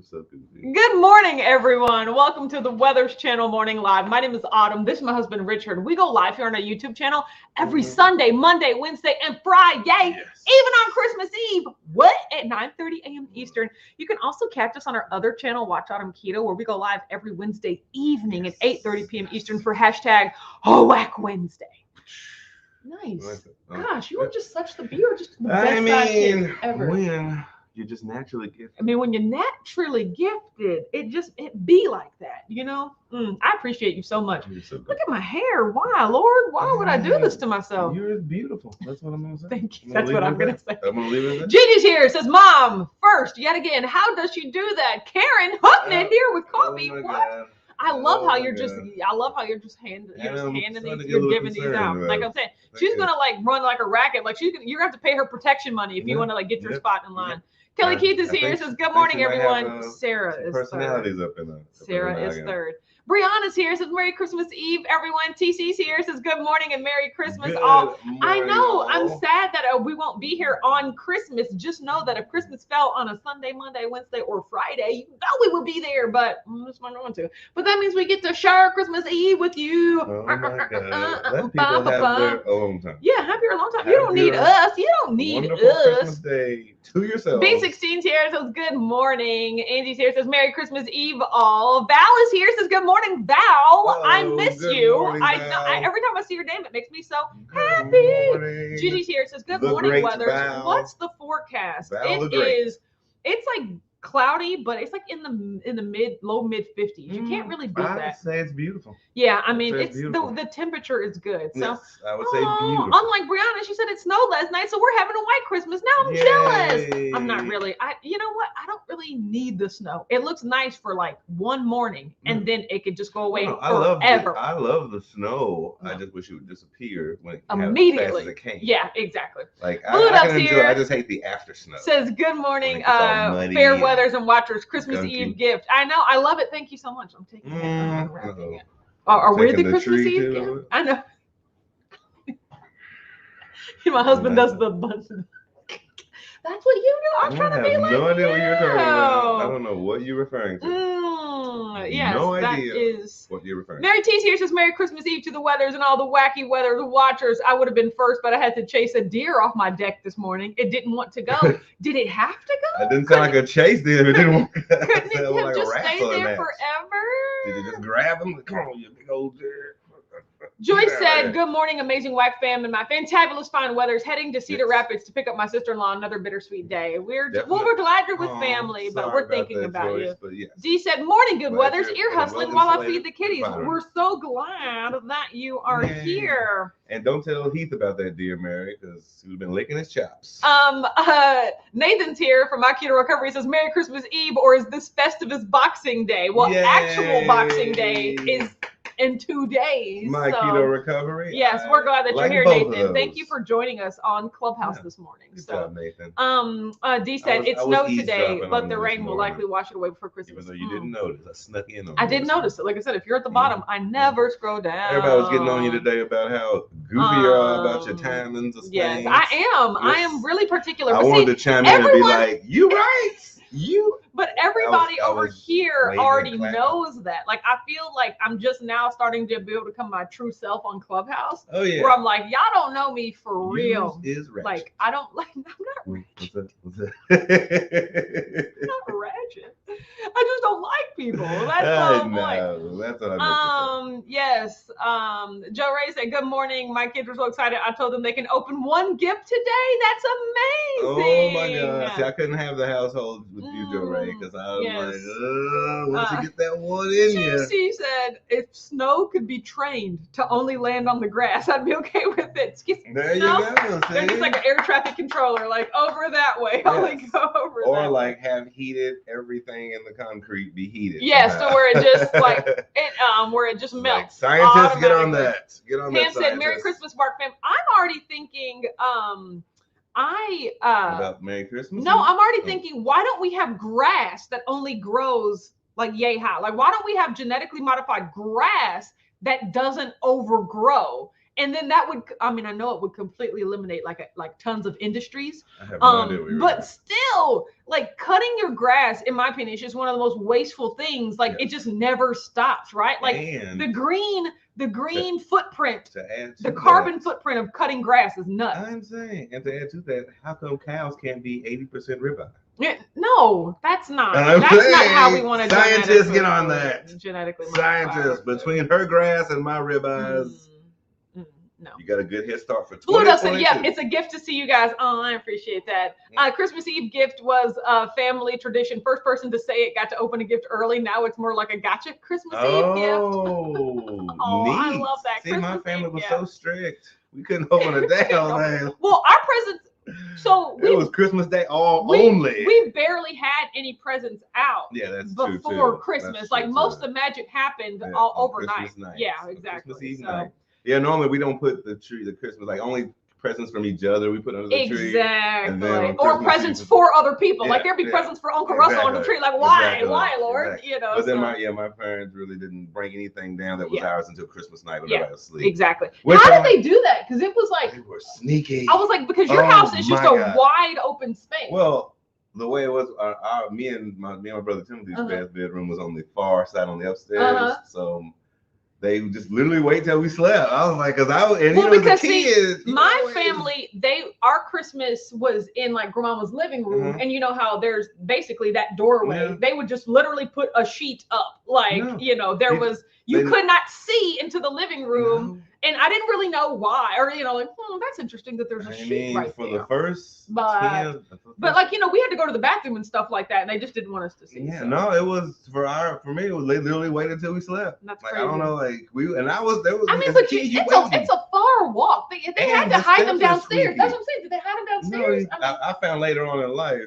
You're so goofy. Good morning, everyone. Welcome to the Weathers Channel Morning Live. My name is Autumn. This is my husband, Richard. We go live here on our YouTube channel every Sunday, Monday, Wednesday, and Friday, even on Christmas Eve. What? At 9:30 a.m. Eastern. You can also catch us on our other channel, Watch Autumn Keto, where we go live every Wednesday evening at 8:30 p.m. Eastern for hashtag Whack Wednesday. Nice. Gosh, you are just such the beer, just the best sidekick ever. When you're just naturally gifted. I mean, when you're naturally gifted, it be like that, you know? I appreciate you so much. So look at my hair. Why, Lord? Why would I do this to myself? You're beautiful. That's what I'm going to say. Thank you. That's what I'm going to say. I'm going to leave it there. Gigi's here. Says, Mom, first, yet again, how does she do that? Karen Hucknett here with coffee. Oh what? God. I love how you're just handing these, you're giving these out. Like I'm saying, she's gonna like run like a racket. Like you're gonna have to pay her protection money if you want to like get your spot in line. Kelly Keith is here. Says, good morning, everyone. Sarah is personalities third. Up in there. Sarah is third. Brianna's here. Says, Merry Christmas Eve, everyone. TC's here. Says, good morning and Merry Christmas all. I know. I'm sad that we won't be here on Christmas. Just know that if Christmas fell on a Sunday, Monday, Wednesday, or Friday, you know we would be there. But I'm just not going to. But that means we get to share Christmas Eve with you. Oh my God. Let people have their own time. Yeah, have your alone time. You don't need us. You don't need us. Christmas Day to yourself. B16's here. Says, good morning. Angie's here. Says, Merry Christmas Eve all. Val is here. Says, good morning, Val. Oh, I miss you. Morning, every time I see your name, it makes me so happy. Gigi's here. Says, good morning, Weathers. Val. What's the forecast? Val It's like cloudy, but it's like in the low mid 50s. You can't really beat that. I would say it's beautiful. Yeah, I mean, it's the temperature is good. So yes, I would say beautiful. Unlike Brianna, she said it snowed last night, so we're having a white Christmas. Now I'm jealous. I'm not really. You know what? I don't really need the snow. It looks nice for like one morning, and then it could just go away forever. I love the snow. I just wish it would disappear when immediately. As fast as it came. Yeah, exactly. Like I can enjoy. I just hate the after snow. Says, good morning, fair weathers and watchers. Christmas Eve gift. I know. I love it. Thank you so much. I'm taking it. I'm unwrapping it. Are we the Christmas Eve gift? I know. My husband does the button. That's what you do. I'm trying to be like no idea what you're talking about. I don't know what you're referring to. Yes, no that idea is what you're referring to. Mary T's here says, Merry Christmas Eve to the Weathers and all the wacky weather watchers. I would have been first, but I had to chase a deer off my deck this morning. It didn't want to go. Did it have to go? It didn't sound like a chase deer. It didn't want to go. Couldn't it like just stay there forever? Did you just grab him? Come on, you big old deer. Joyce said, good morning, amazing whack fam and my fantabulous fine weathers heading to Cedar Rapids to pick up my sister-in-law another bittersweet day. We're glad you're with family, but we're thinking about you. Dee said, morning, good weathers, ear hustling while I feed the kitties. We're so glad that you are here. And don't tell Heath about that, dear Mary, because he's been licking his chops. Nathan's here from My Keto Recovery. He says, Merry Christmas Eve, or is this Festivus Boxing Day? Well, actual Boxing Day is in 2 days. My Keto Recovery. Yes, we're glad that you're here, Nathan. Thank you for joining us on Clubhouse this morning. Good job, Nathan. Dee said it snowed today, but the rain will likely wash it away before Christmas. Even though you didn't notice, I snuck in on you. I did notice it. Like I said, if you're at the bottom, I never scroll down. Everybody was getting on you today about how goofy you are about your timings of things. Yes, I am. I am really particular. I wanted to chime in and be like, you right. But everybody over here already knows that. Like, I feel like I'm just now starting to be able to come my true self on Clubhouse. Oh, yeah. Where I'm like, y'all don't know me for real. Is ratchet. Like, I don't like, I'm not ratchet. Not ratchet. I just don't like people. That's what That's what I meant. Yes. Joe Ray said, good morning. My kids were so excited. I told them they can open one gift today. That's amazing. Oh my gosh. See, I couldn't have the household with you, Joe Ray, because I was like, once you get that one in you. She said, if snow could be trained to only land on the grass, I'd be okay with it. There you go. They're just like an air traffic controller, like over that way. Only go over or that like way. Have heated everything in the concrete be heated. Yes, so where it just like it where it just melts. Like, scientists, get on that. Get on that. Pam said, Merry Christmas, Mark fam. I'm already thinking about Merry Christmas? No, I'm already thinking, why don't we have grass that only grows like yay high? Like, why don't we have genetically modified grass that doesn't overgrow? And then that would, I mean, I know it would completely eliminate like tons of industries. I have no idea what you were But doing. still, like cutting your grass, in my opinion, is just one of the most wasteful things. Like it just never stops, right? Like And the green footprint, the carbon footprint of cutting grass is nuts. I'm saying, and to add to that, how come cows can't be 80% ribeye? No, that's not how we want to. Scientists get on that. Genetically, scientists between her grass and my ribeyes. No. You got a good head start for 2022. Blue said, yeah, it's a gift to see you guys. Oh, I appreciate that. Christmas Eve gift was a family tradition. First person to say it got to open a gift early. Now it's more like a gotcha Christmas Eve gift. Oh, neat. I love that. See, Christmas my family Eve was gift. so strict. We couldn't open a damn thing. Well, our presents. So it was Christmas Day only. We barely had any presents out. Yeah, that's before Christmas. Like most of the magic happened all overnight. Yeah, exactly. Christmas Eve night. Yeah, normally we don't put the Christmas, like only presents from each other we put under the tree. Exactly. Or presents for other people. Like there'd be presents for Uncle Russell on the tree. Like why? Why, Lord? You know. But then my parents really didn't bring anything down that was ours until Christmas night when everybody was asleep. Exactly. How did they do that? Because it was like they were sneaky. I was like, because your house is just a wide open space. Well, the way it was, me and my brother Timothy's bedroom was on the far side on the upstairs. So they just literally wait till we slept. I was like, my family, our Christmas was in like grandmama's living room, and you know how there's basically that doorway. Yeah. They would just literally put a sheet up, like you could not see into the living room, and I didn't really know why, or like, that's interesting that there's a sheet right there. The first, but like we had to go to the bathroom and stuff like that, and they just didn't want us to see. Yeah, no, it was for me. It was they literally waited until we slept. That's like crazy. I don't know, like there was. I mean, but it's a far walk. They had to hide them downstairs. That's what I'm saying. Did they hide them downstairs? No, I found later on in life.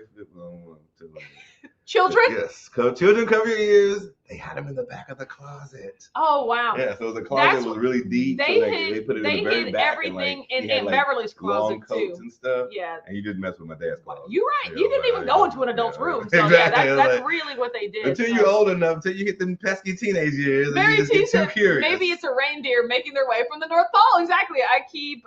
Children? Yes, children, cover your ears. They had them in the back of the closet. Oh wow! Yeah, so the closet was really deep. They put it in the very back. Everything in Beverly's closet too. And stuff. Yeah. And you didn't mess with my dad's closet. You're right. You didn't even go into an adult's room. So exactly. That's really what they did. Until you're old enough, until you hit them pesky teenage years, and you just get too curious. Maybe it's a reindeer making their way from the North Pole. Exactly. I keep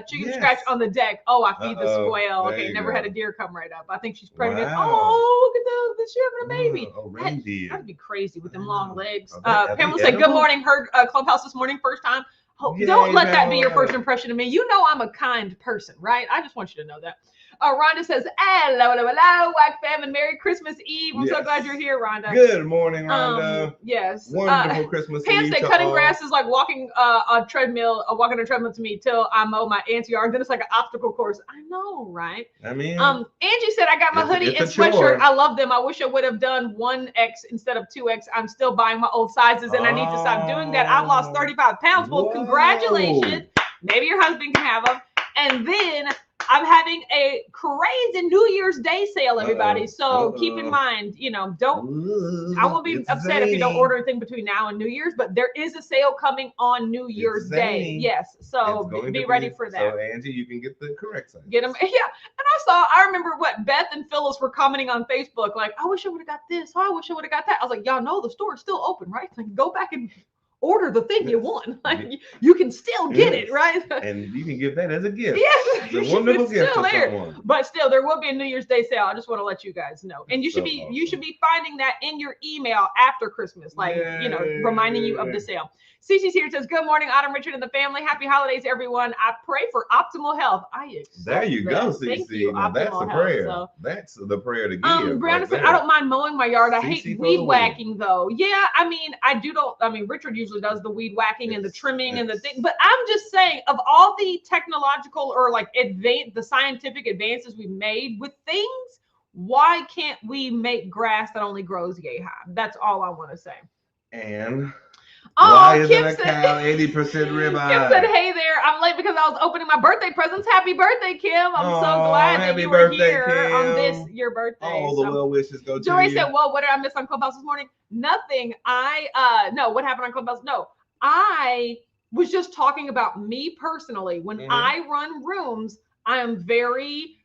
chicken scratch on the deck. Oh, I feed the squail. Okay, never had a deer come right up. I think she's pregnant. Wow. Oh, look at that! She's having a baby. Oh, reindeer. That'd be crazy with them long legs. Pamela said, "Good morning. Heard Clubhouse this morning, first time. Don't let that be your first impression of me. You know I'm a kind person, right? I just want you to know that." Rhonda says, hello, WAC fam, and Merry Christmas Eve. I'm so glad you're here, Rhonda. Good morning, Rhonda. Yes. Wonderful Christmas Eve. Pam said cutting grass is like walking on a treadmill to me till I mow my aunt's yard. Then it's like an obstacle course. I know, right? I mean, Angie said, I got my hoodie and sweatshirt. I love them. I wish I would have done 1X instead of 2X. I'm still buying my old sizes, and I need to stop doing that. I've lost 35 pounds. Well, congratulations. Maybe your husband can have them. And then I'm having a crazy New Year's Day sale, everybody. So keep in mind, I won't be upset if you don't order anything between now and New Year's, but there is a sale coming on New Year's Day. Yes. So be ready for that. So Angie, you can get the correct size. Get them. Yeah. And I remember what Beth and Phyllis were commenting on Facebook, like, I wish I would have got this. Oh, I wish I would have got that. I was like, y'all know the store is still open, right? Like, go back and order the thing you want. Like, you can still get it, right? And you can give that as a gift. Yes, it's a wonderful gift still for there. someone. But still, there will be a New Year's Day sale. I just want to let you guys know. And you should be finding that in your email after Christmas, like reminding you of the sale. Cece's here, says, good morning, Autumn, Richard, and the family. Happy holidays, everyone. I pray for optimal health. There you go, Cece. Now that's the prayer. So. That's the prayer to give. Brianna said, I don't mind mowing my yard. I hate weed whacking, though. Yeah, Richard usually does the weed whacking and the trimming and the thing. But I'm just saying, of all the technological or like the scientific advances we've made with things, why can't we make grass that only grows yay high? That's all I want to say. And why isn't a cow 80% ribeye? Kim said, hey there, I'm late because I was opening my birthday presents. Happy birthday, Kim. I'm so glad that you were here Kim. On your birthday. All the well wishes go to Jory you. Said, well, what did I miss on Clubhouse this morning? Nothing. What happened on Clubhouse? No, I was just talking about me personally. When I run rooms, I am very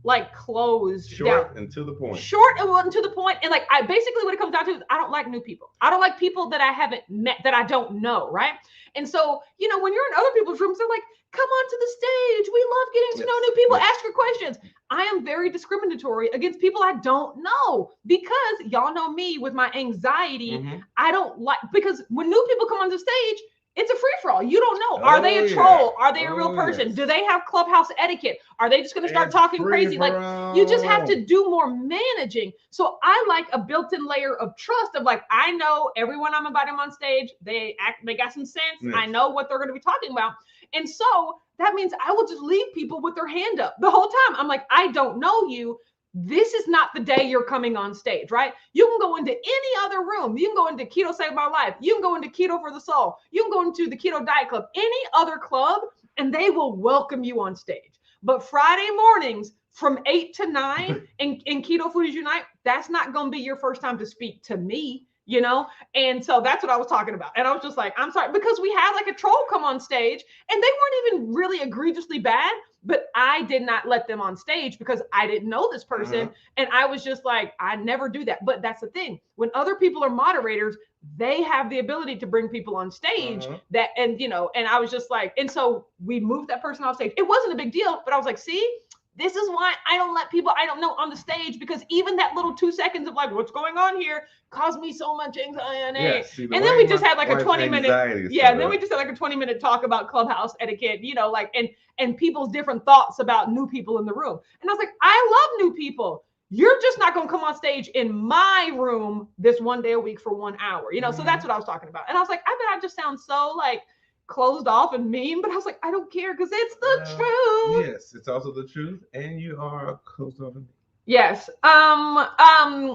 like closed Short down. and to the point. Short and to the point. And like I basically what it comes down to is I don't like new people. I don't like people that I haven't met, that I don't know, right? And so, you know, when you're in other people's rooms, they're like, come onto the stage. We love getting to know new people. Ask your questions. I am very discriminatory against people I don't know because y'all know me with my anxiety. I don't like, because when new people come on the stage, it's a free-for-all. You don't know. Are they a troll? Are they a real person? Do they have clubhouse etiquette? Are they just going to start talking crazy? Like, you just have to do more managing. So I like a built-in layer of trust of like, I know everyone I'm inviting on stage. They got some sense. I know what they're going to be talking about. And so that means I will just leave people with their hand up the whole time. I'm like, I don't know you. This is not the day you're coming on stage, right? You can go into any other room. You can go into Keto Save My Life. You can go into Keto for the Soul. You can go into the Keto Diet Club, any other club, and they will welcome you on stage. But Friday mornings from 8 to 9 in Keto Foodies Unite, that's not going to be your first time to speak to me, you know? And so that's what I was talking about. And I was just like, I'm sorry, because we had like a troll come on stage and they weren't even really egregiously bad, but I did not let them on stage because I didn't know this person. And I was just like, I never do that. But that's the thing. When other people are moderators, they have the ability to bring people on stage that, and, you know, and I was just like, and so we moved that person off stage. It wasn't a big deal, but I was like, see, this is why I don't let people I don't know on the stage, because even that little 2 seconds of like, what's going on here caused me so much anxiety. And then we just had like a 20-minute, and then we just had like a 20-minute talk about clubhouse etiquette, you know, like, and people's different thoughts about new people in the room. And I was like, I love new people. You're just not going to come on stage in my room this one day a week for 1 hour, you know? So that's what I was talking about. And I was like, I bet I just sound so like closed off and mean, but I was like, I don't care because it's the truth. Yes, it's also the truth, and you are closed off and mean. Yes. Brianna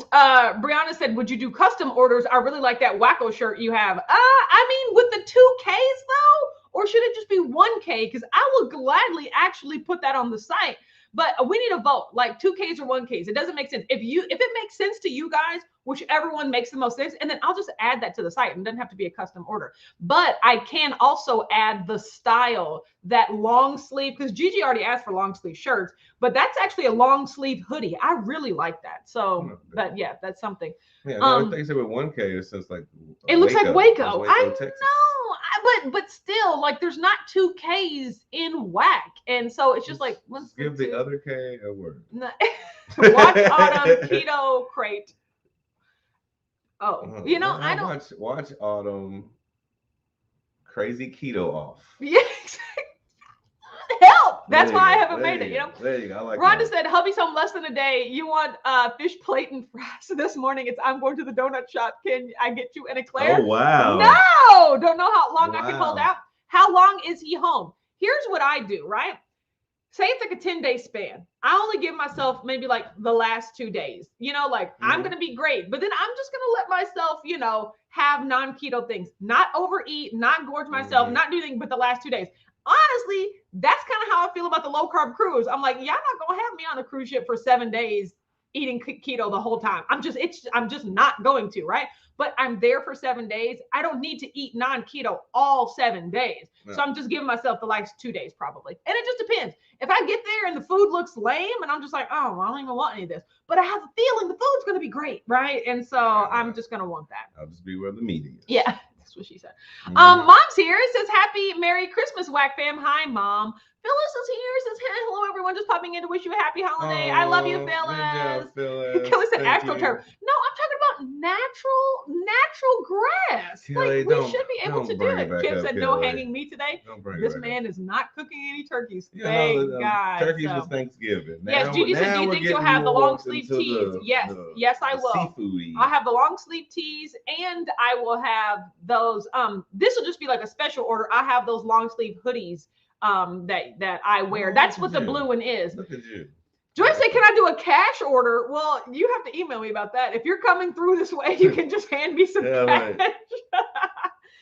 said, would you do custom orders? I really like that Wacko shirt you have. I mean, with the 2Ks though, or should it just be 1K? Because I will gladly actually put that on the site. But we need a vote, like 2Ks or 1Ks. It doesn't make sense. If it makes sense to you guys, whichever one makes the most sense, and then I'll just add that to the site. And it doesn't have to be a custom order. But I can also add the style, that long sleeve, because Gigi already asked for long sleeve shirts, but that's actually a long sleeve hoodie. I really like that. So, but yeah, that's something. Yeah, no, I think with 1K, it's just like it looks like Waco. I Texas. know, but still, like, there's not 2Ks in whack, and so it's just like, let's give the other K a word. Watch Autumn Keto Crate. Oh, you know, I don't watch Autumn Crazy Keto Off. Yes. Help. That's why I haven't made it, you know. There you go. I like Rhonda that. said, hubby's home less than a day. You want fish plate and fries. So this morning it's I'm going to the donut shop. Can I get you an eclair? Oh, wow. No, don't know how long I can hold out. How long is he home? Here's what I do, right? Say it's like a 10-day span. I only give myself maybe like the last 2 days, you know, like I'm going to be great, but then I'm just going to let myself, you know, have non-keto things, not overeat, not gorge myself, not do anything but the last 2 days. Honestly, that's kind of how I feel about the low carb cruise. I'm like, y'all not going to have me on a cruise ship for 7 days eating keto the whole time. I'm just not going to, right? But I'm there for 7 days. I don't need to eat non-keto all 7 days. No. So I'm just giving myself the last 2 days probably. And it just depends. If I get there and the food looks lame and I'm just like, oh, I don't even want any of this, but I have a feeling the food's going to be great, right? And so I'm just going to want that. I'll just be where the meat is. Yeah, that's what she said. Mom's here. It says, happy Merry Christmas, Whack Fam. Hi, Mom. Phyllis is here. Says, hey, hello, everyone. Just popping in to wish you a happy holiday. I love you, Phyllis. Kelly said AstroTurf. No, I'm talking about natural grass. Kelly, like, we should be able to do it. Kim said, no hanging meat today. This man is not cooking any turkeys. Thank God. Turkeys was Thanksgiving. Yes, Gigi said, do you think you'll have the long sleeve tees? Yes, I will. Seafoody. I'll have the long sleeve tees, and I will have those. This will just be like a special order. I have those long sleeve hoodies that I wear. That's what the blue one is. Look at you. Joyce said, can I do a cash order? Well, you have to email me about that. If you're coming through this way, you can just hand me some cash. Right.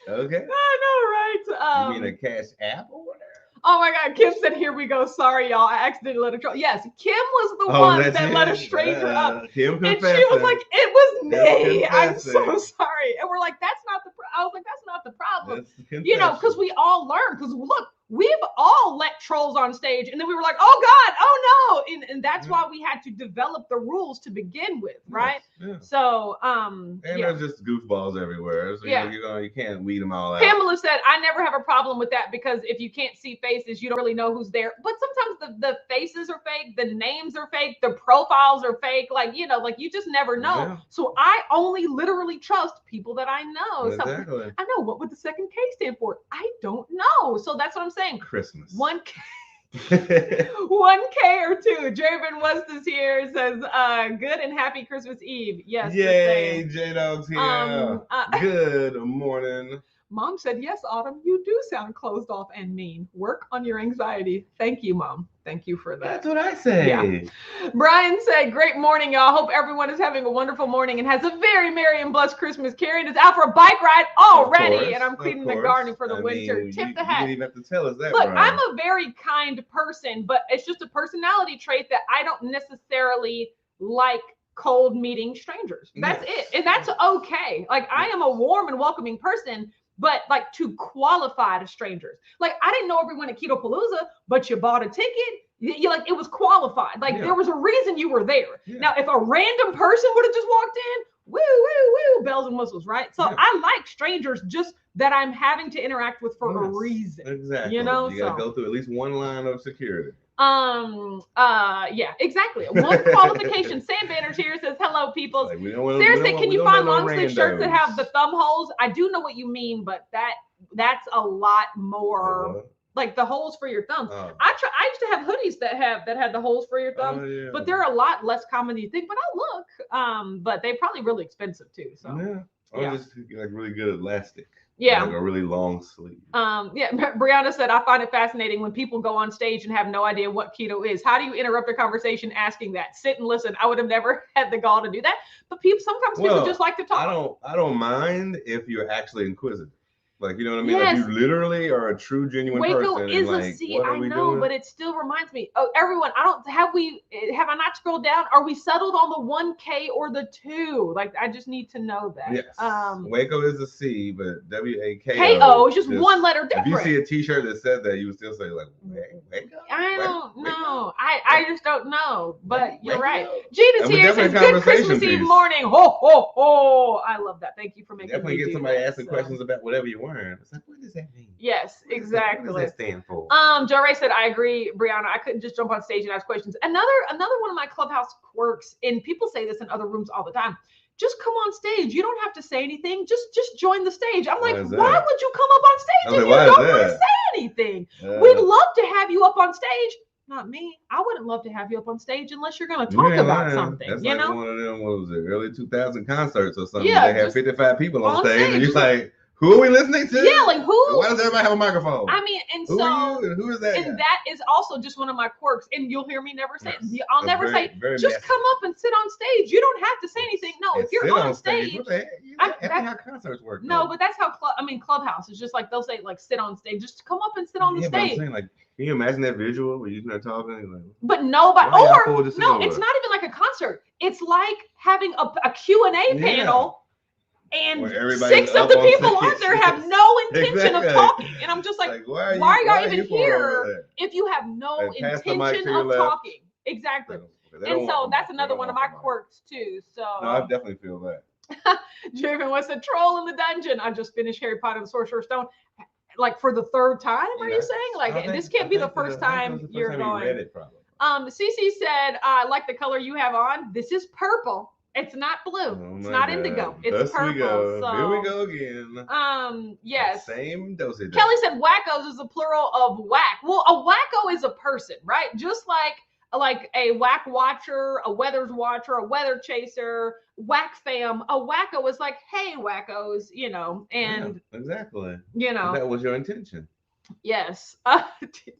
Okay. I know, right? You mean a cash app order? Oh my God, Kim said, here we go. Sorry, y'all. I accidentally let her go. Yes, Kim was the one that let a stranger up. Kim confessed. And she was like, it was me. I'm so sorry. And we're like, that's not the problem. I was like, that's not the problem. You know, because we all learn. Because look, we've all let trolls on stage, and then we were like, oh God, oh no. And that's why we had to develop the rules to begin with, right? Yeah. So, and there's just goofballs everywhere. So you can't weed them all out. Pamela said, I never have a problem with that because if you can't see faces, you don't really know who's there. But sometimes the faces are fake, the names are fake, the profiles are fake. Like, you know, like you just never know. Yeah. So I only literally trust people that I know. Exactly. So I know, what would the second K stand for? I don't know. So that's what I'm saying. Christmas. 1K. 1K or 2. Jervin West is here. Says, good and happy Christmas Eve. Yes. Yay, J-Dog's here. Good morning. Mom said, yes, Autumn, you do sound closed off and mean. Work on your anxiety. Thank you, Mom. Thank you for that. That's what I say. Yeah. Brian said, great morning, y'all. Hope everyone is having a wonderful morning and has a very merry and blessed Christmas. Karen is out for a bike ride already, and I'm cleaning the garden for the winter. Tip the hat. You didn't even have to tell us that, Look, Brian. I'm a very kind person, but it's just a personality trait that I don't necessarily like cold meeting strangers. That's it. And that's okay. Like, I am a warm and welcoming person, but like to qualify to strangers. Like, I didn't know everyone at Keto Palooza, but you bought a ticket. You like, it was qualified. Like, there was a reason you were there. Now, if a random person would have just walked in, woo, woo, woo, bells and whistles, right? So I like strangers just that I'm having to interact with for a reason. Exactly. You know, you gotta go through at least one line of security. Yeah, exactly. One qualification. Sam Banner's here, says, hello, people. Like, seriously, can you find long sleeve shirts that have the thumb holes? I do know what you mean, but that's a lot more like the holes for your thumbs. I used to have hoodies that had the holes for your thumbs, but they're a lot less common than you think. But I look, but they're probably really expensive too. So just like really good elastic. Yeah. Like a really long sleeve. Brianna said, I find it fascinating when people go on stage and have no idea what keto is. How do you interrupt a conversation asking that? Sit and listen. I would have never had the gall to do that. But sometimes people just like to talk. I don't mind if you're actually inquisitive. Like, you know what I mean? Yes. Like, you literally are a true, genuine Waco person. is like, a C. I know, but it still reminds me. Oh, everyone, have I not scrolled down? Are we settled on the 1K or the 2? Like, I just need to know that. Yes. Waco is a C, but W-A-K-O. K-O is just one letter different. If you see a T-shirt that said that, you would still say, like, Waco? I don't know. I just don't know. But you're right. Gina's here. Says, good Christmas Eve morning. Ho, ho, ho. I love that. Thank you for making definitely get somebody asking questions about whatever you're wearing. It's like, what does that mean? Yes, exactly. What does that stand for? Joe Ray said, I agree, Brianna. I couldn't just jump on stage and ask questions. Another one of my clubhouse quirks, and people say this in other rooms all the time. Just come on stage. You don't have to say anything. Just join the stage. I'm like, why would you come up on stage if you don't want to say anything? We'd love to have you up on stage. Not me. I wouldn't love to have you up on stage unless you're going to talk about something. That's you like know? One of them, what was it, early 2000 concerts or something. Yeah, they had 55 people on stage, and you're like, who are we listening to? Yeah, like who? Why does everybody have a microphone? I mean, and who are you? Who is that? And that is also just one of my quirks. And you'll hear me never say it. I'll never say, just come up and sit on stage. You don't have to say anything. No, if you're on stage. What the heck? That's how concerts work. No, but that's how Clubhouse is just like they'll say like sit on stage. Just come up and sit on the stage. But I'm saying, like, can you imagine that visual where you're not talking? Like, but nobody, it's not even like a concert. It's like having a Q&A panel. And 6 of the people on there have no intention of talking. And I'm just like why are y'all even here if you have no intention of talking? Exactly. And so that's another one of my quirks too. So no, I definitely feel that. Jervin was a troll in the dungeon. I just finished Harry Potter and the Sorcerer's Stone. Like for the 3rd time, are you saying? Like this can't be the first time you're going. Read it, probably. Cece said, I like the color you have on. This is purple. It's not blue. It's not indigo. It's purple. So here we go again. Yes. Same dosage. Kelly said wackos is a plural of whack. Well, a wacko is a person, right? Just like a whack watcher, a weather's watcher, a weather chaser, whack fam. A wacko is like, hey, wackos, you know, and exactly. You know, that was your intention. Yes.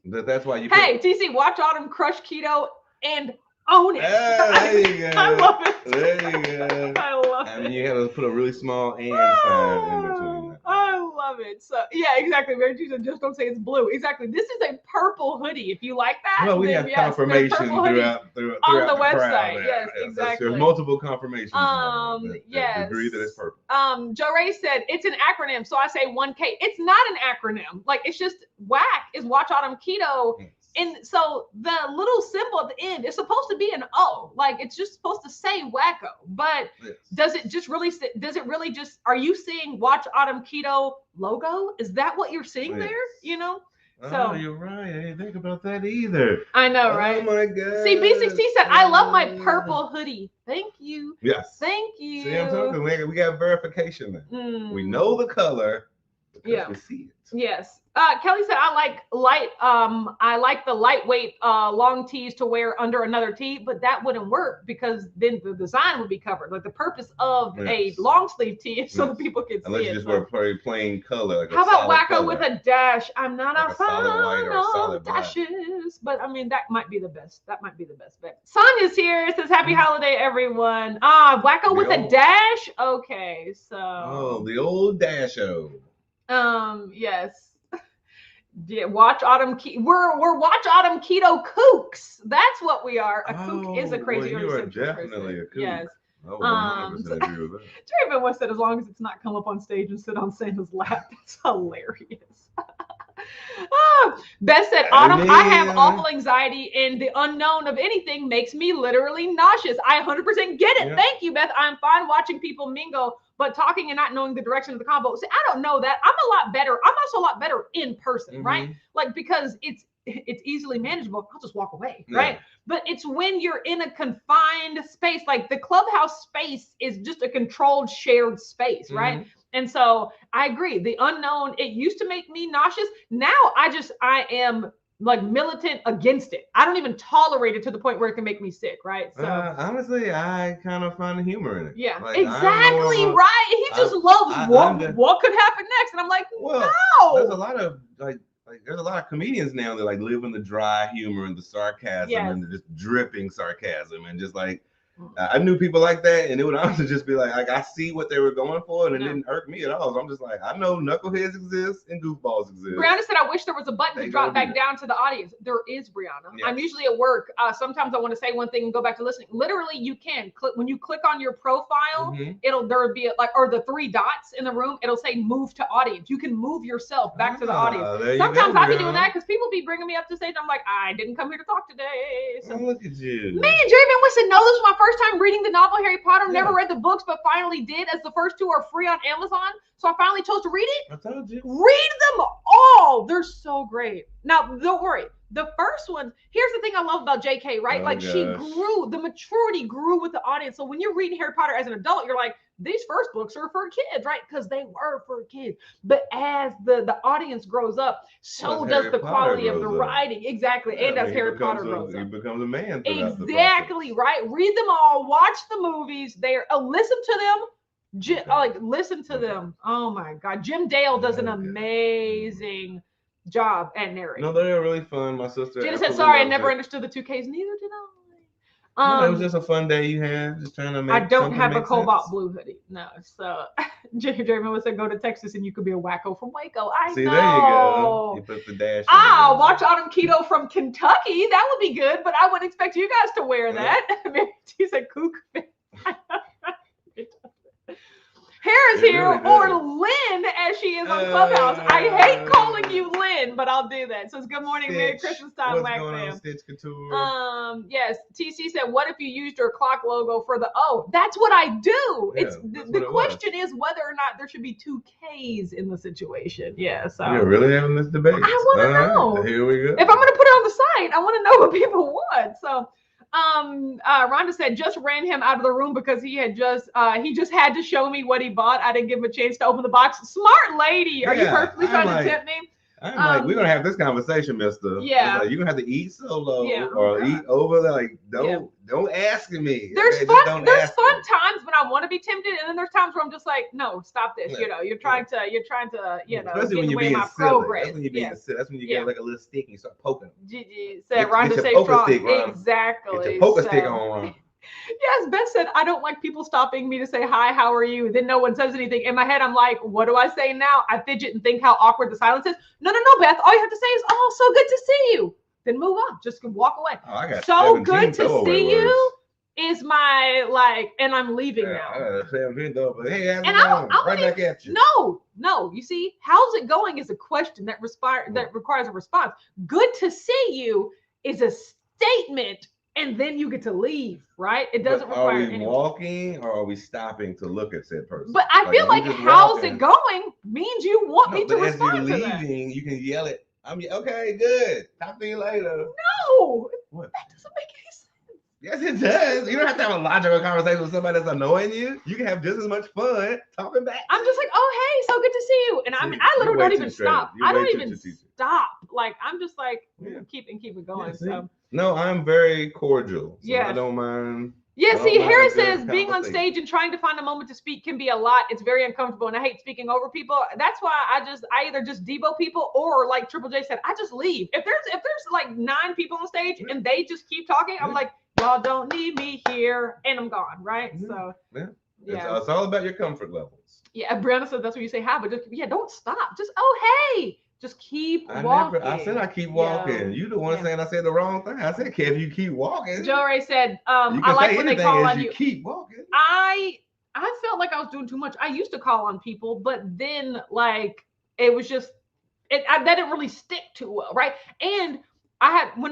That's why you. Hey, TC, watch Autumn crush keto and own it. There you go. I love it. There you go. I love it. I mean, you have to put a really small and sign in between that. I love love it. So yeah, exactly. Mary G said, just don't say it's blue. Exactly. This is a purple hoodie. If you like that, well, we have confirmation throughout on the website. Yes, exactly. There's multiple confirmations. That yes. agree that it's purple. Joe Ray said it's an acronym, so I say 1K. It's not an acronym. Like it's just WAC is Watch Autumn Keto. Yes. And so the little symbol at the end is supposed to be an O, like it's just supposed to say wacko. But yes. Does it really just, are you seeing Watch Autumn Keto logo? Is that what you're seeing there? You know? So oh, you're right. I didn't think about that either. I know, right? Oh my God. See, B6T said, I love my purple hoodie. Thank you. Yes. Thank you. See, I'm talking. We got verification there. We know the color because we see it. Yes. Kelly said, I like the lightweight long tees to wear under another tee, but that wouldn't work because then the design would be covered. Like the purpose of a long sleeve tee is so that people can see it. Unless you just wear a plain color. Like how about wacko with a dash? I'm not a fan of dashes, but I mean that might be the best. That might be the best bet. Sonya's here. It says happy holiday, everyone. Wacko with a dash. Okay, so the old dasho. Yes. Yeah, Watch Autumn we're Watch Autumn Keto kooks. That's what we are. A kook is a crazy. Well, you are definitely a kook. Yes. Oh, 100% agree with that. Draven once said, as long as it's not come up on stage and sit on Santa's lap. That's hilarious. Beth said, Autumn, I have awful anxiety and the unknown of anything makes me literally nauseous. I 100% get it. Yeah. Thank you, Beth. I'm fine watching people mingle, but talking and not knowing the direction of the combo. See, I don't know that. I'm a lot better. I'm also a lot better in person, right? Like, because it's easily manageable. I'll just walk away, right? But it's when you're in a confined space, like the clubhouse space is just a controlled shared space, right? And so I agree. The unknown, it used to make me nauseous. Now I am like militant against it. I don't even tolerate it to the point where it can make me sick, right? So honestly, I kind of find the humor in it. Yeah, like, exactly right. He just loves what could happen next. And I'm like, no. There's a lot of there's a lot of comedians now that like live in the dry humor and the sarcasm and the just dripping sarcasm and just like I knew people like that, and it would honestly just be like I see what they were going for, and it didn't irk me at all. So I'm just like, I know knuckleheads exist and goofballs exist. Brianna said, I wish there was a button to drop back down to the audience. There is, Brianna. Yes. I'm usually at work. Sometimes I want to say one thing and go back to listening. Literally, you can click when you click on your profile. There'll be or the 3 dots in the room. It'll say move to audience. You can move yourself back to the audience. Sometimes I be doing that because people be bringing me up to stage. I'm like, I didn't come here to talk today. So look at you. Me and Draven Winston know this was my first time reading the novel Harry Potter. Never read the books, but finally did, as the first 2 are free on Amazon. So I finally chose to read it. I told you. Read them all. They're so great. Now, don't worry. The first one, here's the thing I love about JK, right? She grew, the maturity grew with the audience. So when you're reading Harry Potter as an adult, you're like, these first books are for kids, right? Because they were for kids. But as the audience grows up, so does the quality of the writing. Exactly. And as Harry Potter grows up. He becomes a man. Exactly, right? Read them all. Watch the movies. Listen to them. Listen to them. Oh my God. Jim Dale does an amazing job at narrating. No, they're really fun. My sister Jenna said, sorry, I never understood the 2Ks. Neither did I. It was just a fun day you had, just trying to make. I don't have a cobalt blue hoodie. No. So Jimmy Draymond would say, go to Texas and you could be a wacko from Waco. See, know. There you go. You put the dash. Watch Autumn Keto from Kentucky. That would be good, but I wouldn't expect you guys to wear that. He said, kook. Harris here, or Lynn, as she is on Clubhouse. I hate calling you Lynn, but I'll do that. So it's good morning, Merry Christmas time, Wax Fam. Stitch Couture. Yes. TC said, what if you used your clock logo for the O? That's what I do. Yeah, it's the question is whether or not there should be 2 Ks in the situation. Yeah. So you're really having this debate. I want to know. Here we go. If I'm going to put it on the site, I want to know what people want. So. Rhonda said, just ran him out of the room because he just had to show me what he bought. I didn't give him a chance to open the box. Smart lady. Are you perfectly trying to tempt me? I'm like, we're gonna have this conversation, mister. Yeah. Like, you're gonna have to eat solo or eat over there. Like, don't ask me. There's fun times when I want to be tempted, and then there's times where I'm just like, no, stop this. You know, you're trying to, especially when you're being silly. That's when you're being silly. That's when you get like a little stick and you start poking. Gigi said, Rhonda say strong. Exactly. Get your poker stick on. Yeah, Yes, Beth said, I don't like people stopping me to say, hi, how are you? Then no one says anything. In my head, I'm like, what do I say now? I fidget and think how awkward the silence is. No, Beth. All you have to say is, oh, so good to see you. Then move on. Just walk away. Oh, I got so good to see you is my, like, and I'm leaving now. I got 17 though, but hey, how's it going? Right back at you. No. You see, how's it going is a question that requires a response. Good to see you is a statement. And then you get to leave, right? It doesn't require anything. Are we walking or are we stopping to look at said person? But I feel like how's it going means you want me to respond to that. As you're leaving, you can yell it. Okay, good. Talk to you later. No. What? That doesn't make any sense. Yes, it does. You don't have to have a logical conversation with somebody that's annoying you. You can have just as much fun talking back. I'm just like, oh, hey, so good to see you. And I literally don't even stop. I don't even stop. Like, I'm just like, keep it going. Yeah, so. No, I'm very cordial. So I don't mind. Yeah, see, Harris says being on stage and trying to find a moment to speak can be a lot. It's very uncomfortable, and I hate speaking over people. That's why I either just debo people or, like Triple J said, I just leave. If there's like 9 people on stage and they just keep talking, I'm like, y'all don't need me here, and I'm gone, right? So it's all about your comfort levels. Yeah, Brianna said that's what you say hi, but just don't stop. Just hey. Just keep walking. I said I keep walking. Yeah. You the one saying I said the wrong thing. I said, Kev, you keep walking. Joe Ray said, I like when they call on you. Keep walking. I felt like I was doing too much. I used to call on people, but then like it was just that didn't really stick too well, right? And when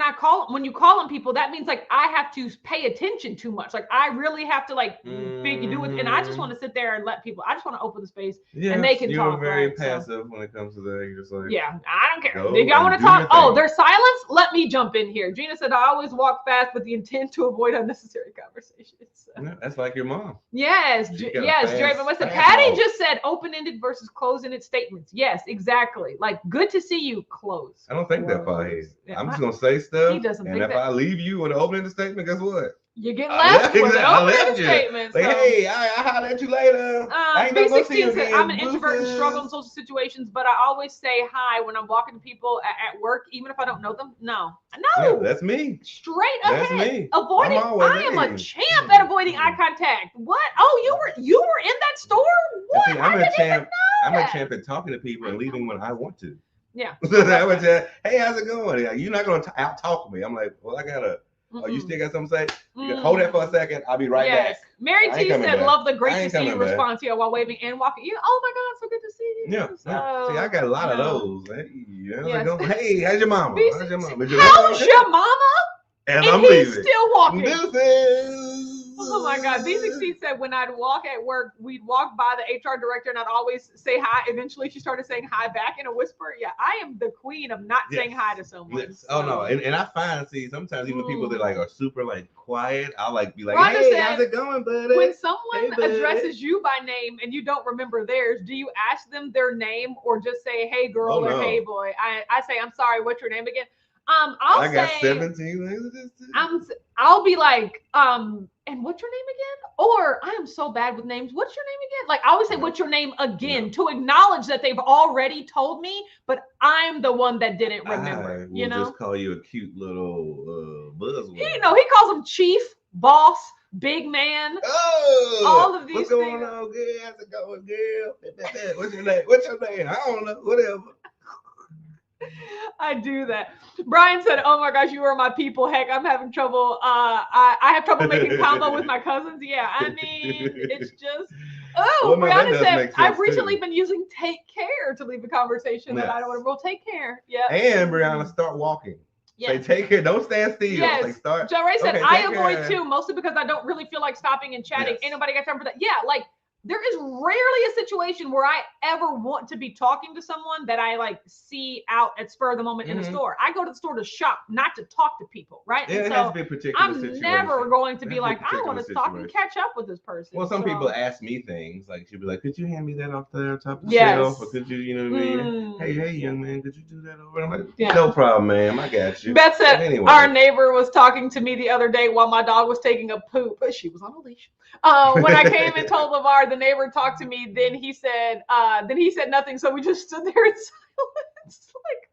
you call on people, that means like I have to pay attention too much. Like I really have to like do it, and I just want to sit there and let people. I just want to open the space and they can talk. You're very passive when it comes to that. You're just like, I don't care. If y'all want to talk, there's silence. Let me jump in here. Gina said I always walk fast with the intent to avoid unnecessary conversations. So. Yeah, that's like your mom. Yes, Jerry. But what's Patty just said open-ended versus closed-ended statements. Yes, exactly. Like good to see you. Close. I don't think that far ahead. I'm just gonna say stuff. He doesn't think that. If I leave you with an open-ended statement, guess what? You get left with an open-ended statement. Like, hey, I'll holler at you later. B16 said, I'm an introvert and struggle in social situations, but I always say hi when I'm walking to people at work, even if I don't know them. No. Yeah, that's me. Straight ahead. That's me. Avoiding. I am a champ at avoiding eye contact. What? Oh, you were in that store? What? See, I'm a champ at talking to people and leaving when I want to. Yeah. I would say, hey, how's it going? You're not going to out-talk me. I'm like, well, I got to. Oh, you still got something to say? You can hold that for a second. I'll be right back. Mary T said, love the great to see you response here while waving and walking. Oh my God, so good to see you. Yeah. See, I got a lot of those. Hey, how's your mama? How's your mama? And I'm leaving. Still walking. Deuces. Oh my God. B16 said when I'd walk at work, we'd walk by the HR director and I'd always say hi. Eventually she started saying hi back in a whisper. Yeah, I am the queen of not saying hi to someone. Yes. So. Oh no. And I find, sometimes even people that like are super like quiet, I'll like be like, hey, how's it going, buddy? When someone addresses you by name and you don't remember theirs, do you ask them their name or just say, hey girl or hey boy? I say, I'm sorry, what's your name again? I got 17. I'll be like, and what's your name again? Or I am so bad with names. What's your name again? Like I always say, what's your name again to acknowledge that they've already told me, but I'm the one that didn't remember. I will just call you a cute little buzzword. He calls him chief, boss, big man. Oh, all of these what's going on, girl? How's it going, girl? What's your name? What's your name? I don't know. Whatever. I do that. Brian said, oh my gosh, you are my people. Heck, I'm having trouble. I have trouble making combo with my cousins. Yeah, I mean, it's just. Oh, Brianna said, I've recently been using take care to leave a conversation that I don't want to roll. Take care. Yeah. And Brianna, start walking. Yes. Say take care. Don't stand still. Yes. Like start. Joe Ray said, I avoid too, mostly because I don't really feel like stopping and chatting. Ain't nobody got time for that. Yeah, like. There is rarely a situation where I ever want to be talking to someone that I like see out at spur of the moment in a store. I go to the store to shop, not to talk to people, right? Yeah, it has to be a particular situation. Never going to be like, I want to talk and catch up with this person. Well, some people ask me things like, she'll be like, could you hand me that off the top of the shelf? Or could you, you know what I mean? Hey, young man, could you do that over? I'm like, no problem, ma'am. I got you. Beth said, our neighbor was talking to me the other day while my dog was taking a poop. She was on a leash. When I came and told LeVar, the neighbor talked to me, then he said nothing. So we just stood there in silence. Like,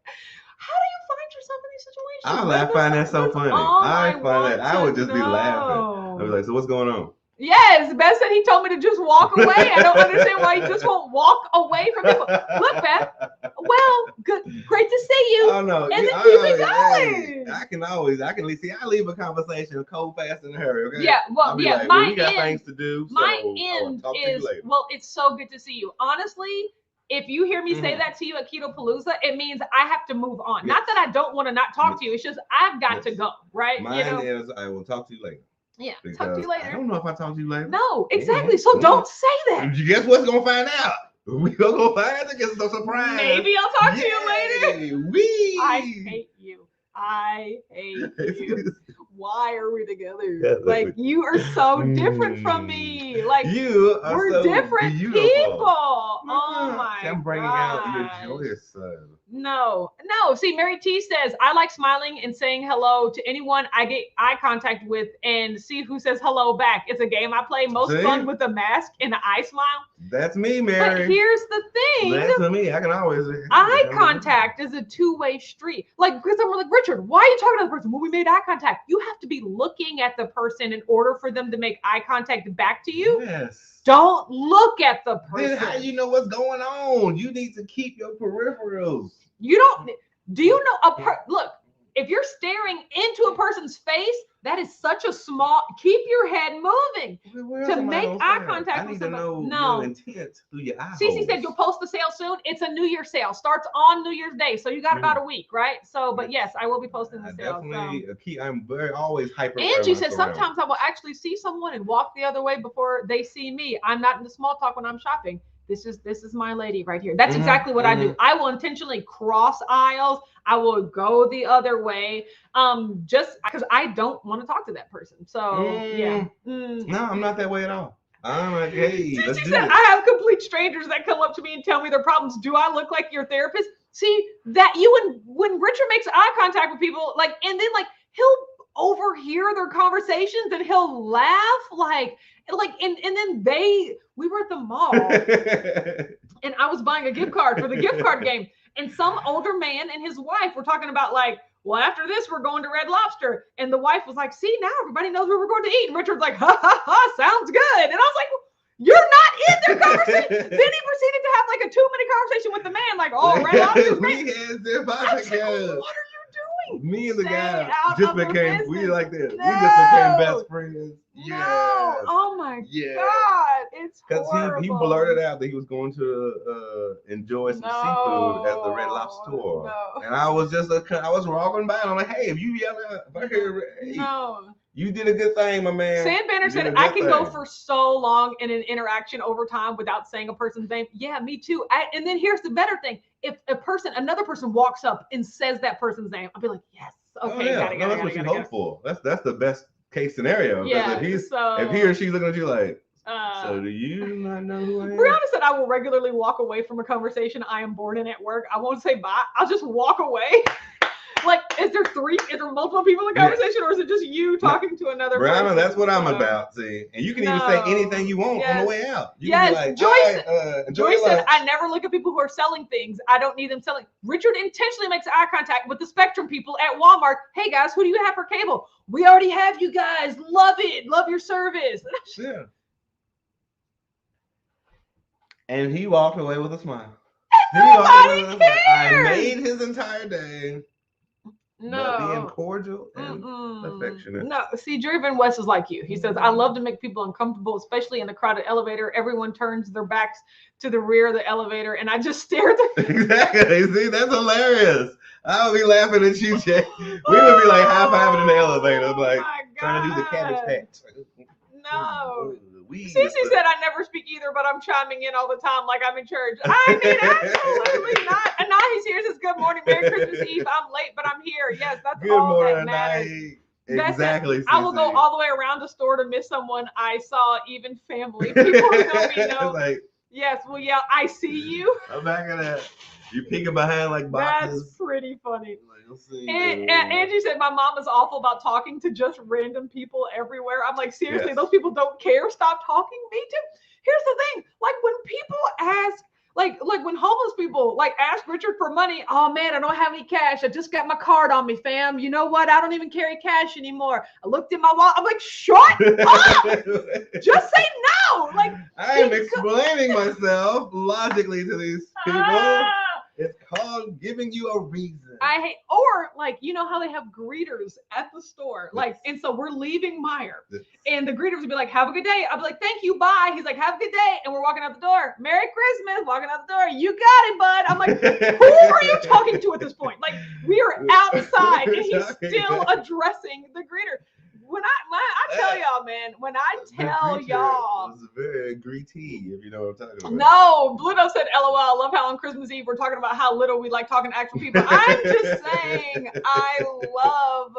How do you find yourself in these situations? I find that so funny. I would just be laughing. I'd be like, so what's going on? Yes, Beth said he told me to just walk away. I don't understand why you just won't walk away from people. Look, Beth. Well, good, great to see you. Oh no, and then keep it going. Hey, I leave a conversation cold, fast, in a hurry. Okay. Yeah, well, yeah. Like, my we got end, things to do. So my end is well. It's so good to see you. Honestly, if you hear me say that to you at Keto Palooza, it means I have to move on. Yes. Not that I don't want to not talk to you. It's just I've got to go. Right. Mine is I will talk to you later. Yeah, talk to you later. I don't know if I talk to you later. No, exactly. So don't say that. Guess what's gonna find out? We gonna go find out. It's no surprise. Maybe I'll talk to you later. I hate you. I hate you. Why are we together? Like you are so different from me. Like we're so different beautiful people. Oh my God. I'm bringing out your joyous side. No. See, Mary T says, I like smiling and saying hello to anyone I get eye contact with and see who says hello back. It's a game I play. Most fun with a mask and an eye smile. That's me, Mary. But here's the thing. That's me. I can always. Eye contact is a two-way street. Like, because I'm like, Richard, why are you talking to the person? Well, we made eye contact. You have to be looking at the person in order for them to make eye contact back to you. Yes. Don't look at the person. Then how you know what's going on? You need to keep your peripherals. You don't. Do you know look? If you're staring into a person's face, that is such a small. Keep your head moving to make eye contact with somebody. Your intent through your eye. Cece said you'll post the sale soon. It's a New Year's sale. Starts on New Year's Day, so you got about a week, right? So, but yes, I will be posting the sale. Definitely. I'm always hyper. Angie said sometimes I will actually see someone and walk the other way before they see me. I'm not into small talk when I'm shopping. This is my lady right here. That's exactly what I do. I will intentionally cross aisles. I will go the other way, just because I don't want to talk to that person. So yeah. No, I'm not that way at all. I'm like, hey, let's do it. I have complete strangers that come up to me and tell me their problems. Do I look like your therapist? See that when Richard makes eye contact with people, like, and then like he'll overhear their conversations and he'll laugh and then we were at the mall and I was buying a gift card for the gift card game, and some older man and his wife were talking about like, well, after this we're going to Red Lobster, and the wife was like, see, now everybody knows where we're going to eat, and Richard's like, ha ha ha, sounds good. And I was like, you're not in their conversation. Then he proceeded to have like a 2-minute conversation with the man, like, oh, Red Lobster's great. What are you doing? Me and the guy just became we like this. No. We just became best friends. No. Yes. Oh my God. It's horrible. Because he blurted out that he was going to enjoy some seafood at the Red Lobster. No. And I was walking by and I'm like, hey, if you yell out, if I hear, hey, you did a good thing, my man. Sam Banner said, I can go for so long in an interaction over time without saying a person's name. Yeah, me too. And then here's the better thing. If another person walks up and says that person's name, I'll be like, yes. Okay, that's what you hope for. That's the best case scenario. Yeah. If he or she's looking at you like, so do you not know who I am? Brianna said, I will regularly walk away from a conversation I am bored in at work. I won't say bye. I'll just walk away. Like, is there multiple people in the conversation, or is it just you talking to another person? Brianna, that's what I'm about, see. And you can even say anything you want on the way out. You can be like, Joyce said, I never look at people who are selling things. I don't need them selling. Richard intentionally makes eye contact with the Spectrum people at Walmart. Hey, guys, who do you have for cable? We already have you guys. Love it. Love your service. Yeah. And he walked away with a smile. Nobody cares. I made his entire day. No. Being cordial and affectionate. No, see, Driven West is like you. He says, I love to make people uncomfortable, especially in a crowded elevator. Everyone turns their backs to the rear of the elevator, and I just stare at them. Exactly. See, that's hilarious. I would be laughing at you, Jay. We would be like high-fiving in the elevator, like trying to do the cabbage patch. No. Cece said, I never speak either, but I'm chiming in all the time like I'm in church. I mean, absolutely not. Anahi's here. Says, good morning, Merry Christmas Eve. I'm late, but I'm here. Yes, that's good all morning, that matters. Exactly. I will go all the way around the store to miss someone I saw, even family. People who know me know. Like, yes, well, yeah, I see you. I'm back at that. You peeking behind like boxes. That's pretty funny. And Angie said, my mom is awful about talking to just random people everywhere. I'm like, seriously, those people don't care. Stop talking. Me too. Here's the thing. Like, when people ask, Like when homeless people like ask Richard for money, oh man, I don't have any cash. I just got my card on me, fam. You know what? I don't even carry cash anymore. I looked in my wallet. I'm like, shut up. Just say no. Like I am explaining myself logically to these people. It's called giving you a reason. I hate, or like, you know how they have greeters at the store, like, and so we're leaving Meijer, and the greeters would be like, "Have a good day." I'll be like, "Thank you, bye." He's like, "Have a good day," and we're walking out the door. "Merry Christmas!" Walking out the door. "You got it, bud." I'm like, "Who are you talking to at this point?" Like, we are outside, and he's still addressing the greeter. When I tell y'all, man, when I tell y'all, it's very greety, if you know what I'm talking about. No, Bluto said, "LOL, I love how on Christmas Eve we're talking about how little we like talking to actual people." I'm just saying, I love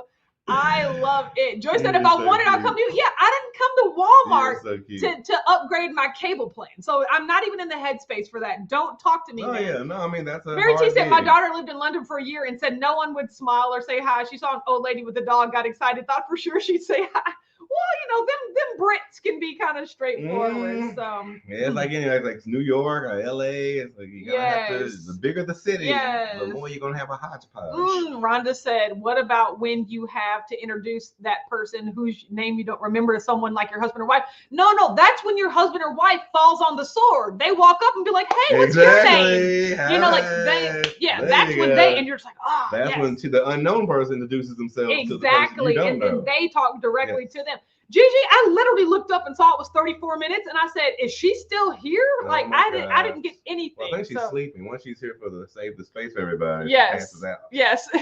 it. Joy said, "If I wanted, I'll come to you." Yeah, I didn't come to Walmart to upgrade my cable plan. So I'm not even in the headspace for that. Don't talk to me, man. Yeah, no, I mean, that's a Mary T said, "My daughter lived in London for a year and said no one would smile or say hi. She saw an old lady with a dog, got excited, thought for sure she'd say hi." Well, them Brits can be kind of straightforward. So yeah, it's like like New York or LA. It's like you gotta have to, the bigger the city, the more you're gonna have a hodgepodge. Rhonda said, "What about when you have to introduce that person whose name you don't remember to someone like your husband or wife?" No, that's when your husband or wife falls on the sword. They walk up and be like, "Hey, what's your name?" Like that's when and you're just like, "Oh, that's when the unknown person introduces themselves to the person you don't know. And they talk directly to them. Gigi, I literally looked up and saw it was 34 minutes, and I said, "Is she still here?" Like I didn't get anything. Well, I think she's sleeping. Once she's here for the save the space for everybody. Yes.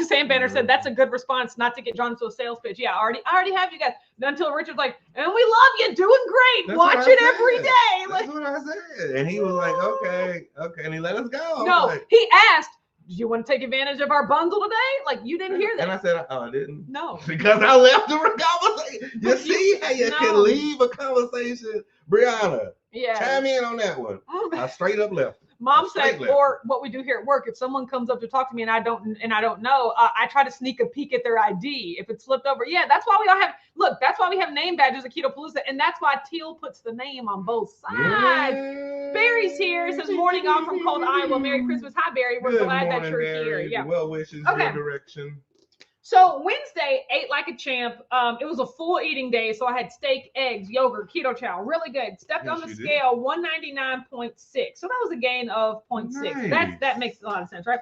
Sam Banner said that's a good response, not to get drawn into a sales pitch. Yeah, I already have you guys. Until Richard's like, "And we love you, doing great. Watch it every day." That's what I said. And he was like, okay, and he let us go. No, he asked, "Do you want to take advantage of our bundle today?" Like, you didn't hear that. And I said, "Oh, I didn't." No. Because I left the conversation. You see how you can leave a conversation? Brianna, chime in on that one. I straight up left. Mom said, or what we do here at work, if someone comes up to talk to me and I don't know, I try to sneak a peek at their ID. If it's flipped over, that's why we all have, that's why we have name badges at Keto Palooza, and that's why Teal puts the name on both sides. Barry's here, says, "Morning off from cold Iowa. Merry Christmas." Hi, Barry. We're glad that you're here. Yeah. Well wishes, your direction. So Wednesday, ate like a champ. It was a full eating day, so I had steak, eggs, yogurt, keto chow, really good. Stepped on the scale, 199.6. So that was a gain of 0.6. Nice. That makes a lot of sense, right?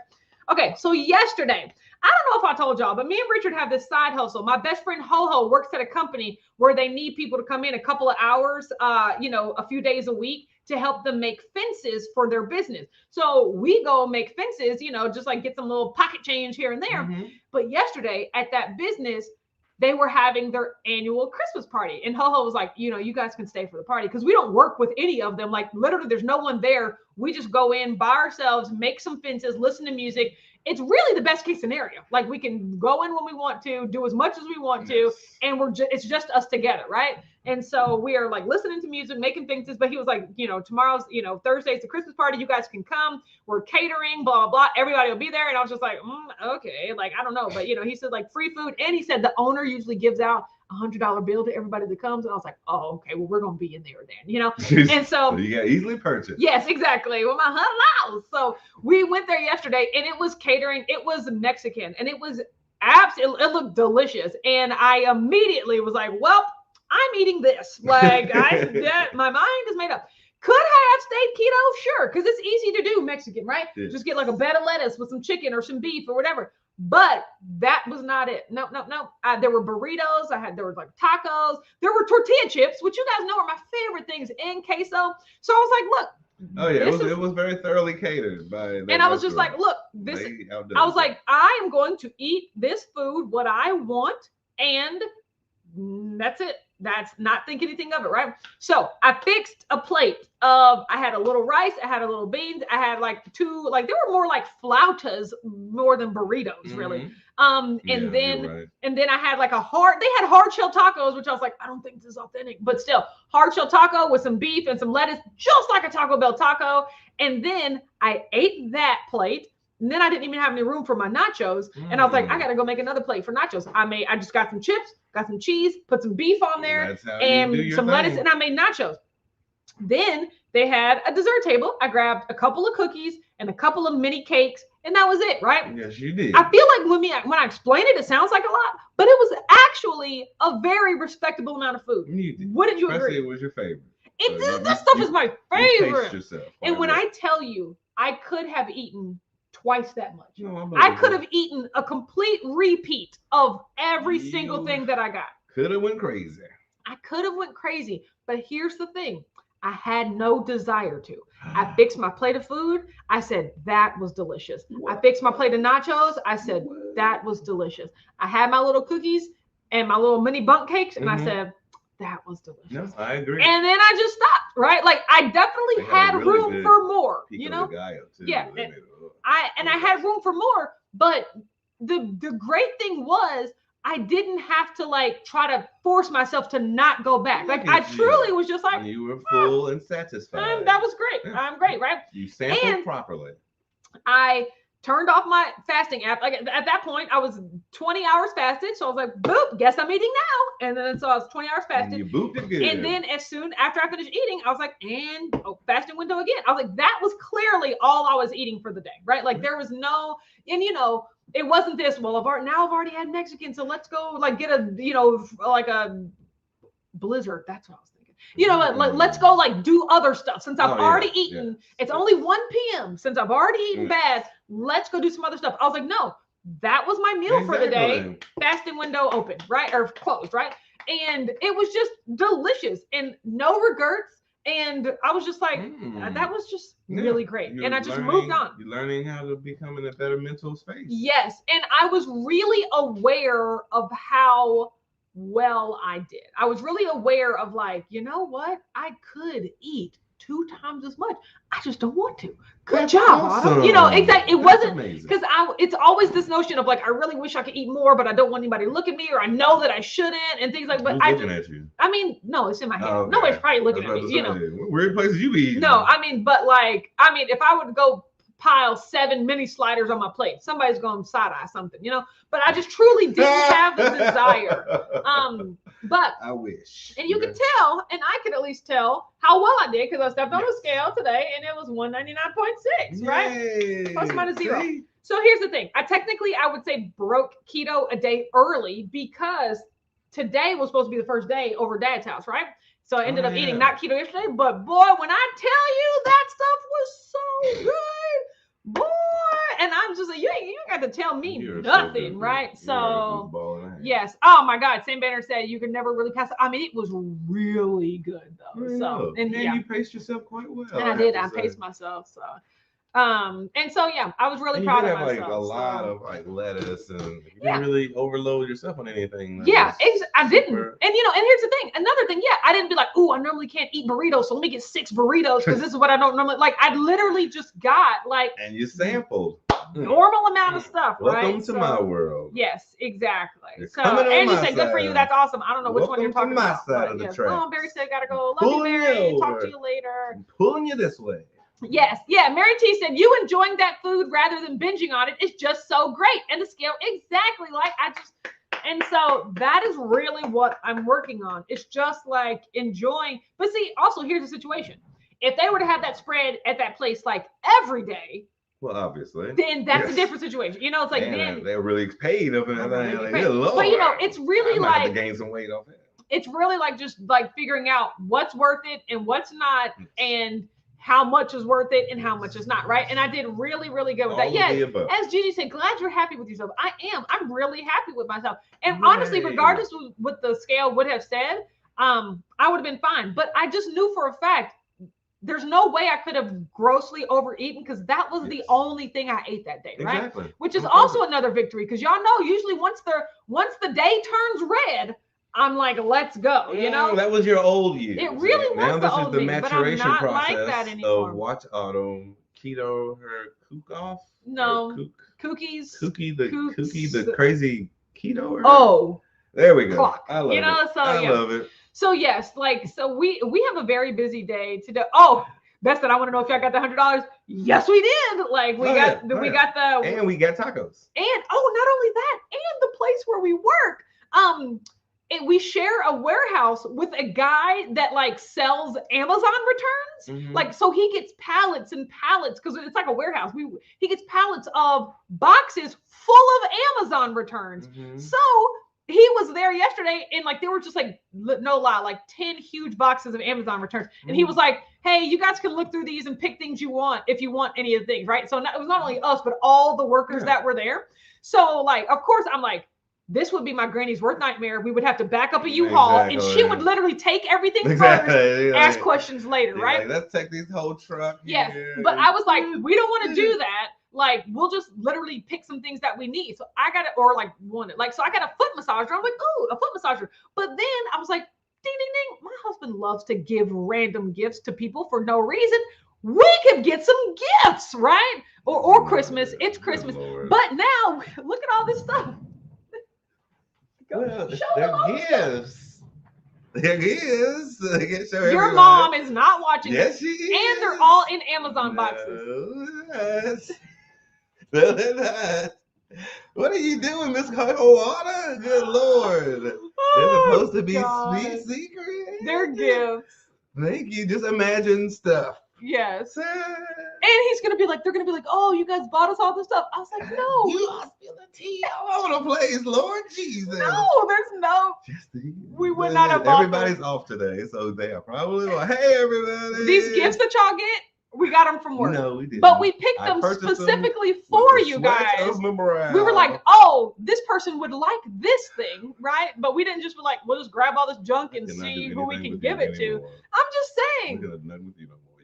Okay, so yesterday, I don't know if I told y'all, but me and Richard have this side hustle. My best friend Ho works at a company where they need people to come in a couple of hours, a few days a week, to help them make fences for their business. So we go make fences, just like get some little pocket change here and there. Mm-hmm. But yesterday at that business, they were having their annual Christmas party. And Ho was like, you guys can stay for the party, because we don't work with any of them. Like, literally, there's no one there. We just go in by ourselves, make some fences, listen to music. It's really the best case scenario. Like, we can go in when we want to, do as much as we want to, and it's just us together, right? And so we are like listening to music, making fences. But he was like, tomorrow's, Thursday's the Christmas party. You guys can come. We're catering, blah, blah, blah. Everybody will be there. And I was just like, okay. Like, I don't know. But, he said like free food. And he said the owner usually gives out $100 bill to everybody that comes. And I was like, oh, okay, well, we're going to be in there then, And so you got easily purchased. Yes, exactly. With my $100. So we went there yesterday, and it was catering. It was Mexican, and it was absolutely, it looked delicious. And I immediately was like, well, I'm eating this. Like, my mind is made up. Could I have stayed keto? Sure, because it's easy to do Mexican, right? Yeah. Just get like a bed of lettuce with some chicken or some beef or whatever. But that was not it. No. There were burritos. There were like tacos. There were tortilla chips, which you guys know are my favorite things, in queso. So I was like, look. Oh yeah, it was very thoroughly catered by. And I was just like, look, this. I was like, I am going to eat this food, what I want, and that's it. That's not think anything of it, right? So I fixed a plate of, I had a little rice, I had a little beans, I had like two, like they were more like flautas more than burritos, really. And then I had like they had hard shell tacos, which I was like, I don't think this is authentic, but still hard shell taco with some beef and some lettuce, just like a Taco Bell taco. And then I ate that plate. And then I didn't even have any room for my nachos. And I was like, I got to go make another plate for nachos. I just got some chips, got some cheese, put some beef on there, and some lettuce, and I made nachos. Then they had a dessert table. I grabbed a couple of cookies and a couple of mini cakes, and that was it, right? Yes, you did. I feel like when I explain it, it sounds like a lot, but it was actually a very respectable amount of food. What did you agree? It was your favorite. That stuff is my favorite. Yourself and when I tell you, I could have eaten twice that much. No, I could have eaten a complete repeat of every single thing that I got. Could have went crazy. I could have went crazy, but here's the thing. I had no desire to. I fixed my plate of food. I said, that was delicious. What? I fixed my plate of nachos. I said, that was delicious. I had my little cookies and my little mini bundt cakes, and I said, that was delicious. No, I agree. And then I just stopped, right? Like I definitely had really room for more, you know? Yeah. I had room for more, but the great thing was I didn't have to like try to force myself to not go back. Like I truly was just like, you were full and satisfied. That was great. Yeah. I'm great, right? You sampled properly. I turned off my fasting app. Like at that point, I was 20 hours fasted. So I was like, boop, guess I'm eating now. And then so I was 20 hours fasted. And you booped it good. And then as soon after I finished eating, I was like, fasting window again. I was like, that was clearly all I was eating for the day, right? Like there was no, and you know, it wasn't this, well, I've already had Mexican, so let's go like get a, you know, like a blizzard. That's what I was thinking. You know, let's go like do other stuff. Since I've already eaten, it's only 1 p.m. Since I've already eaten bad, let's go do some other stuff. I was like, no, that was my meal for the day. Fasting window open, right? Or closed, right? And it was just delicious and no regrets. And I was just like, that was just really great. And I just moved on. You're learning how to become in a better mental space. Yes. And I was really aware of how well I did. I was really aware of like, you know what? I could eat 2 times as much. I just don't want to. Good job, Autumn. You know, exactly. It wasn't because it's always this notion of like, I really wish I could eat more, but I don't want anybody to look at me, or I know that I shouldn't, and things like. But looking at you? I mean, no, it's in my head. Okay. Nobody's probably looking at me. You know, weird places you eat. No, I mean, if I would go pile 7 mini sliders on my plate, somebody's going to side eye something, you know. But I just truly didn't have the desire. But I wish. And you could tell, and I could at least tell how well I did because I stepped on the scale today and it was 199.6, right? Plus minus 0. See? So here's the thing. I would say broke keto a day early because today was supposed to be the first day over Dad's house, right? So I ended up eating not keto yesterday, but boy, when I tell you that stuff was so good, boy, and I'm just like, you ain't got to tell me nothing, so right? So yes. Oh my God. Sam Banner said you can never really pass it. I mean, it was really good though. So and you paced yourself quite well. And I did. I paced myself. So and so I was really proud of myself. Like a lot of like lettuce, and you didn't really overload yourself on anything. I didn't. And you know, and here's the thing. Another thing, I didn't be like, oh, I normally can't eat burritos, so let me get 6 burritos because this is what I don't normally like. I literally just got like and you sampled normal amount of stuff. Welcome to my world. Yes, exactly. So and you said good for you. That's awesome. I don't know which one you're talking about. Side of the track. Oh, Barry said gotta go. Love you, Barry. Talk to you later. I'm pulling you this way. Yes. Yeah. Mary T said, you enjoying that food rather than binging on it is just so great. And the scale, exactly. Like and so that is really what I'm working on. It's just like enjoying. But see, also here's the situation. If they were to have that spread at that place like every day, well, obviously, then that's a different situation. You know, it's like then they're really paid of it. But you know, it's really like to gain some weight off it. It's really like just like figuring out what's worth it and what's not, and how much is worth it and how much is not, right? And I did really, really good with that. Yes, as Gigi said, glad you're happy with yourself. I am. I'm really happy with myself. And honestly, regardless of what the scale would have said, I would have been fine. But I just knew for a fact there's no way I could have grossly overeaten because that was the only thing I ate that day, right? Exactly. Which is also another victory because y'all know usually once the day turns red, I'm like, let's go, you know? That was your old you. It really was the old me, but I'm not like that anymore. Of watch Autumn, keto, her kook off? No. Cookies. The crazy keto? Oh. There we go. Clock. I love it. So, I love it. So yes, we have a very busy day today. Oh, Beth said, I want to know if y'all got the $100. Yes, we did. Like we got the and we got tacos. And not only that, and the place where we work. we share a warehouse with a guy that like sells Amazon returns. Mm-hmm. Like, so he gets pallets and pallets because it's like a warehouse. He gets pallets of boxes full of Amazon returns. Mm-hmm. So he was there yesterday and like there were just like, no lie, like 10 huge boxes of Amazon returns. And he was like, hey, you guys can look through these and pick things you want if you want any of the things, right? So it was not only us, but all the workers that were there. So like, of course, I'm like, this would be my granny's worst nightmare. We would have to back up a U-Haul and she would literally take everything first, ask questions later, right? Like, let's take these whole truck. Yes, but I was like, we don't want to do that. Like, we'll just literally pick some things that we need. So I got it, or like wanted. Like, so I got a foot massager. I'm like, oh, a foot massager. But then I was like, ding, ding, ding. My husband loves to give random gifts to people for no reason. We could get some gifts, right? Or Christmas. It's Christmas. But now, look at all this stuff. Well, they're gifts. They're gifts. Your mom is not watching. Yes, she is. And they're all in Amazon boxes. No, they're not. What are you doing, Miss Water? Good Lord. They're supposed to be sweet secrets. They're gifts. Thank you. Just imagine stuff. Yes. And he's going to be like, they're going to be like, oh, you guys bought us all this stuff. I was like, no. You are spilling tea all over the place, Lord Jesus. No, there's no. We would not have bought Everybody's off today, so they are probably like, hey, everybody. These gifts that y'all get, we got them from work. No, we didn't. But we picked them specifically for you guys. We were like, oh, this person would like this thing, right? But we didn't just be like, we'll just grab all this junk and see who we can give it to. I'm just saying.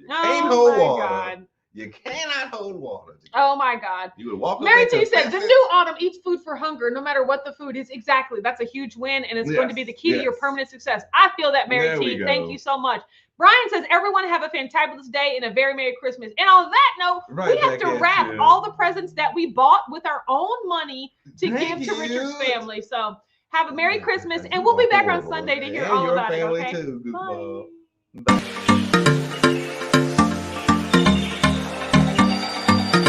You can't hold water. God. You cannot hold water. Oh my God. You would walk. Mary T said, the new Autumn eats food for hunger, no matter what the food is. Exactly. That's a huge win, and it's going to be the key to your permanent success. I feel that, Mary T. Thank you so much. Brian says, everyone have a fantabulous day and a very Merry Christmas. And on that note, we have to wrap all the presents that we bought with our own money to give to Richard's family. So have a Merry Christmas, and we'll be back on Sunday to hear all about it. Okay? Bye.